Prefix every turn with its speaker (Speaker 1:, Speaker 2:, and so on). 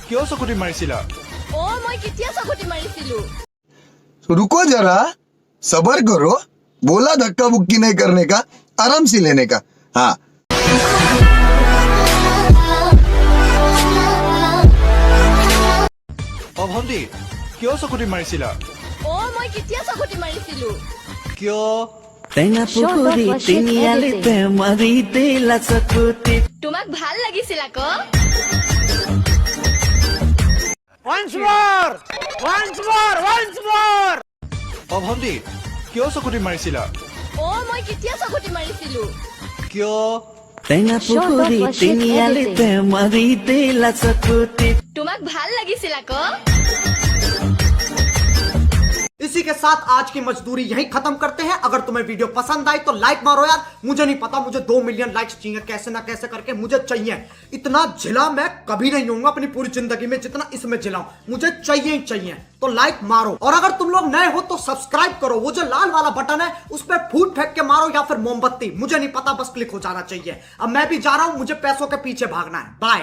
Speaker 1: কিয় চকুটি মাৰিছিলা?
Speaker 2: মই কেতিয়া চকুটি মাৰিছিলো?
Speaker 3: रुको जरा, सबर करो। बोला धक्का बुक्की नहीं करने का, आराम से लेने का। हाँ,
Speaker 1: ভণ্টি কিয় চকুটি মাৰিছিলা?
Speaker 2: মই কেতিয়া চকুটি মাৰিছিলো?
Speaker 1: কিয়?
Speaker 4: টেঙা পুখুৰী তিনিআলিতে মাৰি দিলা চকুটি।
Speaker 2: তোমাক ভাল লাগিছিল আকৌ।
Speaker 1: ভণ্টি কিয় চকুটি মাৰিছিলা?
Speaker 2: মই কেতিয়া চকুটি মাৰিছিলো?
Speaker 1: কিয়?
Speaker 4: টেঙা পুখুৰী তিনিআলিতে মাৰি দিলা চকুটি।
Speaker 2: তোমাক ভাল লাগিছিল আকৌ।
Speaker 5: इसी के साथ आज की मजदूरी यहीं खत्म करते हैं। अगर तुम्हें वीडियो पसंद आई तो लाइक मारो यार। मुझे नहीं पता, मुझे 2 मिलियन लाइक्स चाहिए, कैसे ना कैसे करके मुझे चाहिए। इतना झिला मैं कभी नहीं होऊंगा अपनी पूरी जिंदगी में जितना इसमें झिलाऊं, मुझे चाहिए ही चाहिए। तो लाइक मारो, और अगर तुम लोग नए हो तो सब्सक्राइब करो। वो जो लाल वाला बटन है उस पर फूट फेंक के मारो या फिर मोमबत्ती, मुझे नहीं पता, बस क्लिक हो जाना चाहिए। अब मैं भी जा रहा हूं, मुझे पैसों के पीछे भागना है। बाय।